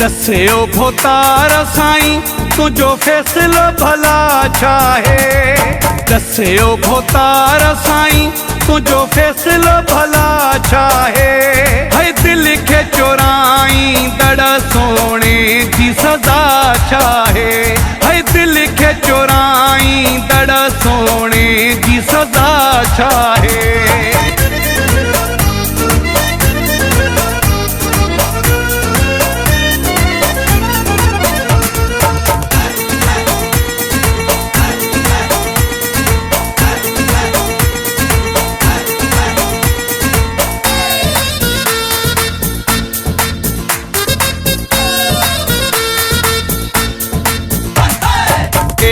दस्यो भोतार साईं तुझो फैसलो भला चाहे। दस्यो भोतार साईं तुझो फैसलो भला चाहे। है दिल के चोराई दड़ सोने की सजा चाहे। है दिल के चोराई दड़ सोने की सजा चाहे।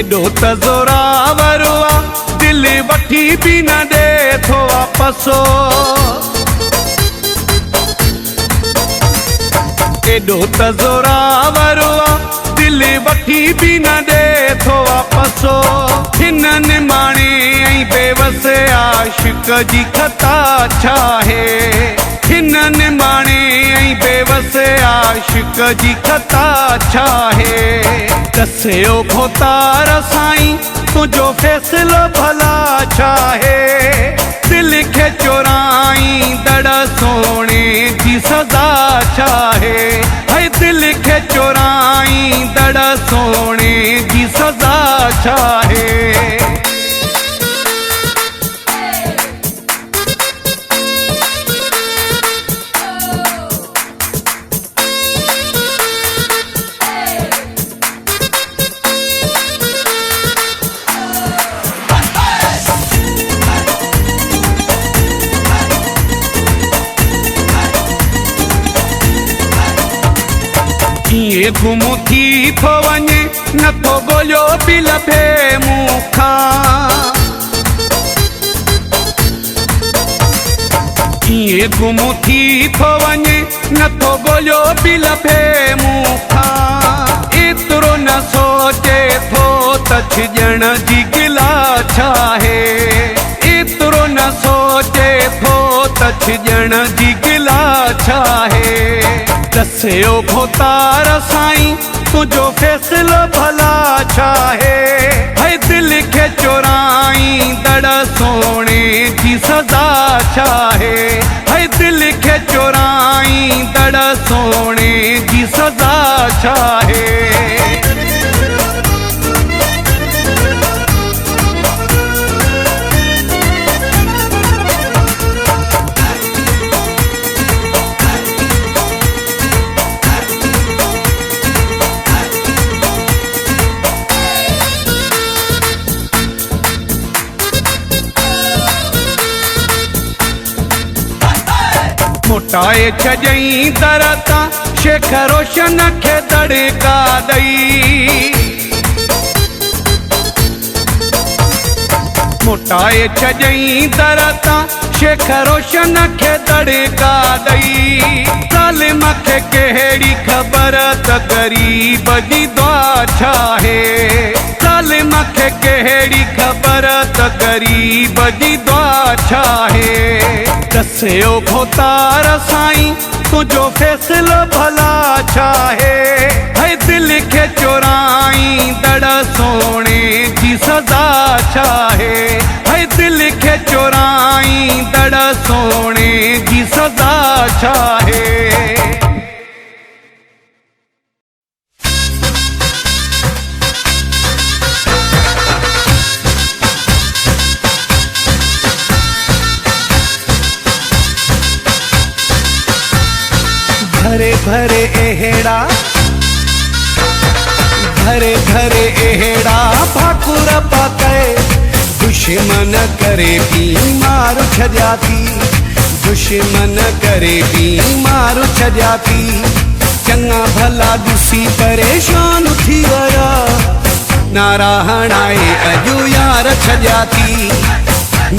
एडो त ज़ोरावर आ दिल वठी भी न दे थो वापसो। एडो त ज़ोरावर आ दिल वठी भी न दे थो वापसो। हिननि माणे ऐं बेवस आशिक जी खता छाहे। हिननि माणे ऐं बेवस आशिक जी खता छाहे। दस्यो भोतार साईं तुझो फैसलो भला चाहे। दिल के चोराई दड़ सोने की सजा चाहे। है दिल के चोराई दड़ सोने की सजा चाहे। ये गुम थी थो वञे नथो ॻोल्हियो बि लभे मूंखां। ये गुम थी थो वञे नथो ॻोल्हियो बि लभे मूंखां। एतिरो न सोचे थो त छिॼण जी गिला छाहे। एतिरो न सोचे थो त छिॼण जी गिला छाहे। दस्यो भोतार साईं तुझो फैसलो भला चाहे। है दिल के चोराई दड़ सोने की सजा चाहे। है दिल के चोराई दड़ सोने की सजा चाहे। मोटाए छजई दरता शेख रोशन के दड़का दई। मोटाए छजई दरता शेख रोशन के दड़का दई। ज़ालिम खे कहिड़ी ख़बर त ग़रीब जी दुआ छाहे। ज़ालिम खे कहिड़ी ख़बर त ग़रीब जी दुआ छाहे। दस्यो भोतार साईं तुझो फैसलो भला चाहे। है दिल के चोराई दड़ सोने की सजा चाहे। है दिल के चोराई दड़ सोने की सजा चाहे। भरे भरे एहेड़ा भरे भरे एहेड़ा भाकुर पाके। दुश्मन करे बीमार छजाती। दुश्मन करे बीमार छजाती। चंगा भला दुसी परेशान थी वया। नारा हणाए अजू यार छजाती।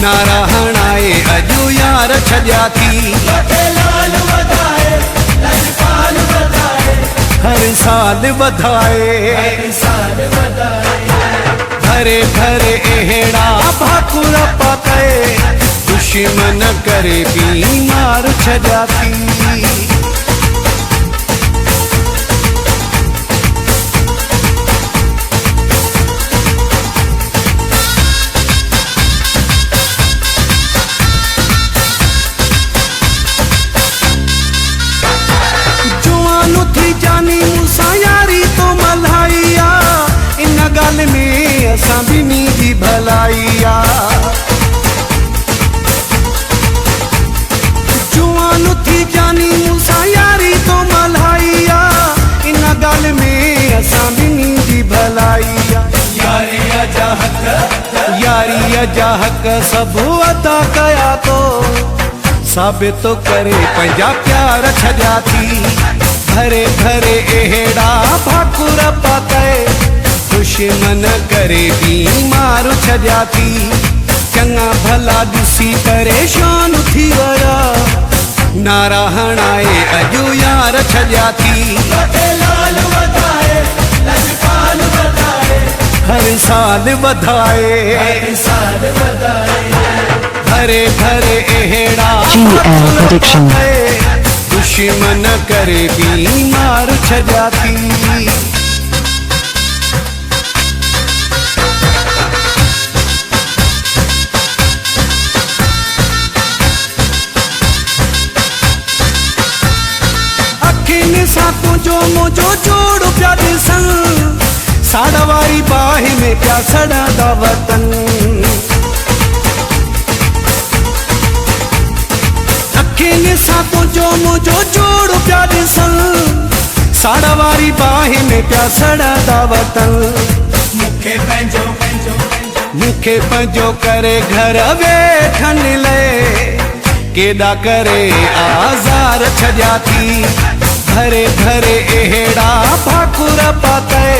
नारा हणाए अजू यार छजाती। हर साल बधाए। भरे भरे एहेड़ा भाकुर पाके। दुश्मन करे बीमार छजाती। भलाइया। जुआन थी जानी मूसा यारी तो मल्हाइया, इन गल में असां ॿिन्ही जी भलाइया। यारी अजाहक सब अदा कया तो साबित तो करे पंहिंजा प्यार छॾिया थी। भरे भरे अहिड़ा भाकुर पातए दुश्मन करे बीमार छॾिया थी। चङा भला ॾिसी परेशान थी विया, नारा हणाए अॼु यार छॾिया थी। हर साल बधाए, भरे भरे अहिड़ा दुश्मन करे बीमार छॾिया थी। अखियुनि सां तुंहिंजो मुंहिंजो जोड़ पिया ॾिसण, साड़ वारी बाहि में प्या सड़ंदा वतन। अखियुनि सां तुंहिंजो मुंहिंजो जोड़ पिया ॾिसण, साड़ वारी बाहि में प्या सड़ंदा वतन। मूंखे पंहिंजो करे घर वेठन ले केॾा करे आज़ार छॾिया थी। भरे भरे अहिड़ा भाकुर पातए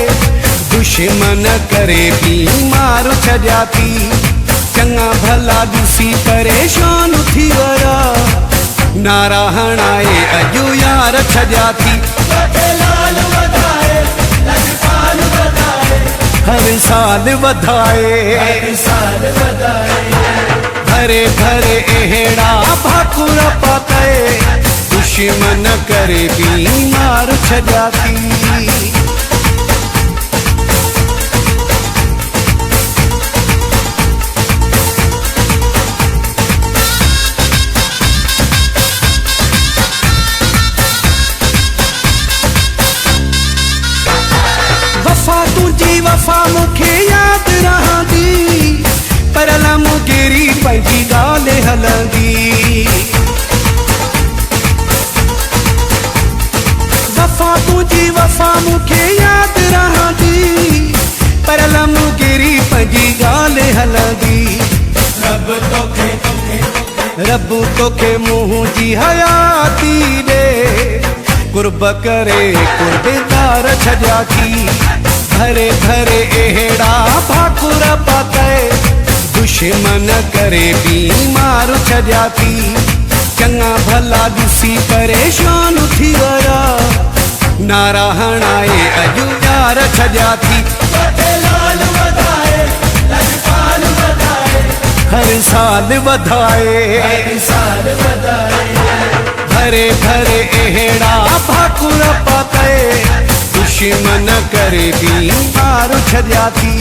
दुश्मन करे बीमार छॾिया थी। चङा भला ॾिसी परेशान थी विया, नारा हणाए अॼु यार छॾिया थी। हर साल बधाए, भरे भरे अहिड़ा भाकुर पातए दुश्मन करे बीमार छॾिया थी। वफ़ा तुंहिंजी वफ़ा मूंखे यादि रहंदी, पर लमगिरी पंहिंजी ॻाल्हि हलंदी। वफ़ा तुंहिंजी वफ़ा मूंखे यादि रहंदी, पर लमगिरी पंहिंजी ॻाल्हि हलंदी। रब तोखे मुंहुं जी हयाती ॾे, कुर्ब करे कुर्बदार छॾिया थी। भरे भरे अहिड़ा भाकुर पातए दुश्मन करे बीमार छॾिया थी। चङा भला ॾिसी परेशान थी विया, नारा हणाए अॼु यार छॾिया थी। हर साल बधाए, भरे भरे अहिड़ा भाकुर पातए दुश्मन करे बीमार छॾिया थी।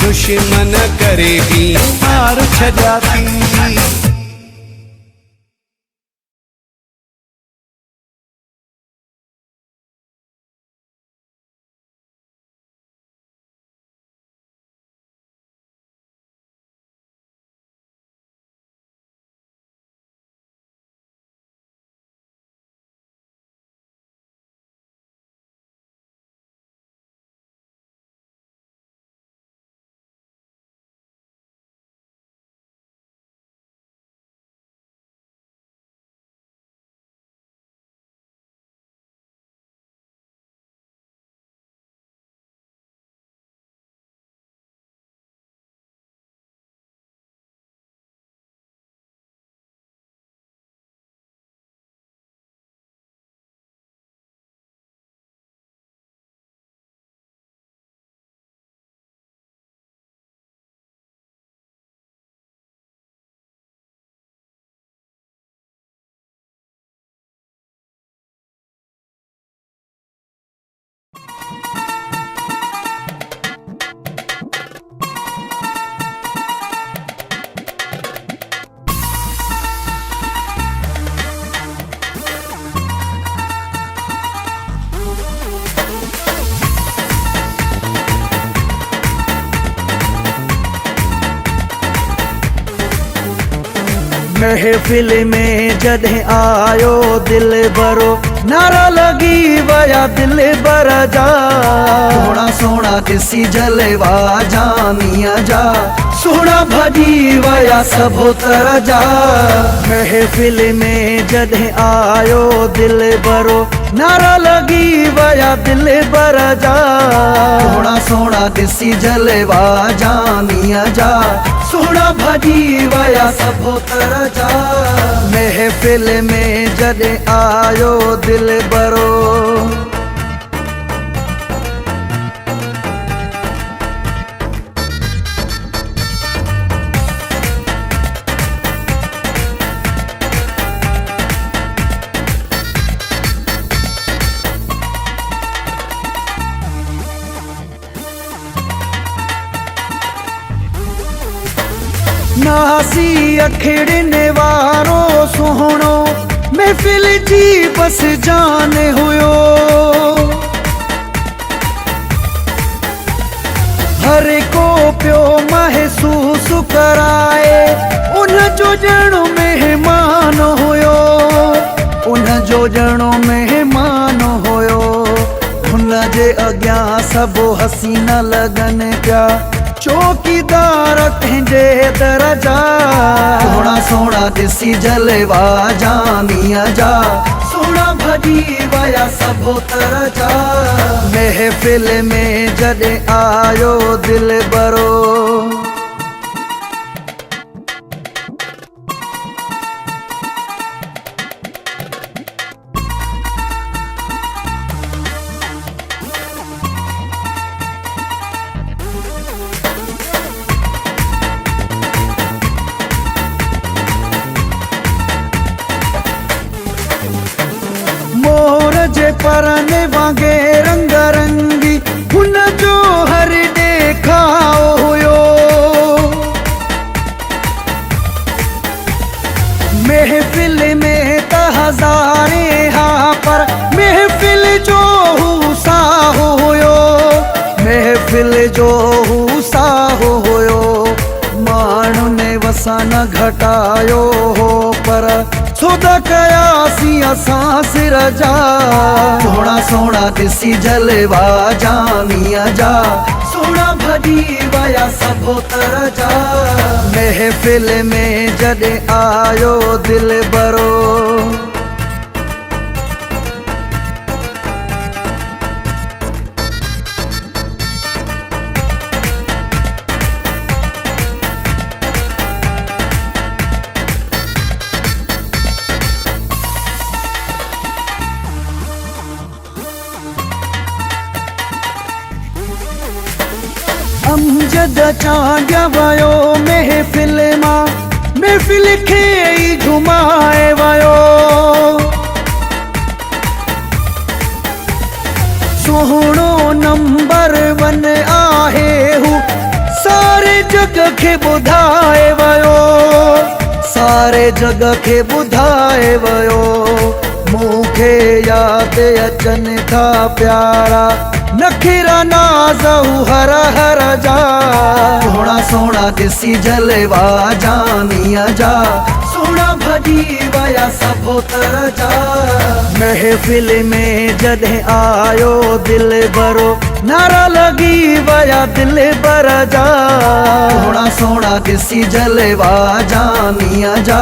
दुश्मन करे बीमार छॾिया थी। महफिल में जॾहिं आयो दिल बरो, नारा लगी वया दिल बर जा। सोना सोना ॾिसी जलवा जानिया जा, सोना भॼी वया सभोतर जा। महफिल में जॾहिं आयो दिल बरो, नारा लगी वया दिल बर जा। सोना सोना ॾिसी जलवा जानिया जा, सोना भॼी वया सभोतर जा। महफिल में जॾहिं आयो दिल बरो। नासी अखिड़ने वारो सोहणो, महफिल जी बस जान हुयो। हर को पियो महसूस कराए, उन जो ॼणो मेहमान हुयो, उन जो ॼणो मेहमान हुयो। हुन जे अॻियां सभु हसीन लॻनि पिया, चौकीदार कंहिंजे दरजा। सोना सोना ॾिसी जलवा जानिया जा, सोना भॼी वया सभोतर जा। महफिल में जॾहिं आयो दिल बरो। मोर जे परने वांगे रंग रंगी, हुन जो हर ॾेखाओ हुयो। महफिल में त हज़ारे हा, पर महफिल जो हू साहो हुयो। महफिल जो हू साहो हुयो। माण्हू ने वसा न घटायो हो, पर सौदा कयासीं असां सिर जा। सोना सोना ॾिसी जलवा जानिया जा, सोना भॼी वया सभोतर जा। महफिल में जॾहिं आयो दिल बरो। अमजद चांडिया वयो महफिल मां, महफिल खे ई घुमाए वयो। सोहणो नंबर 1 आहे हू, सारे जग खे ॿुधाए वयो। सारे जग खे ॿुधाए वयो। मूंखे यादि अचनि था प्यारा, नखिरा नाज़हू हर हर जा। सोना सोना ॾिसी जलवा जानिया जा, सोना भॼी वया सभोतर जा। महफिल में जॾहिं आयो दिल बरो, नारा लगी वया दिल बर जा। सोना सोना ॾिसी जलवा जानिया जा,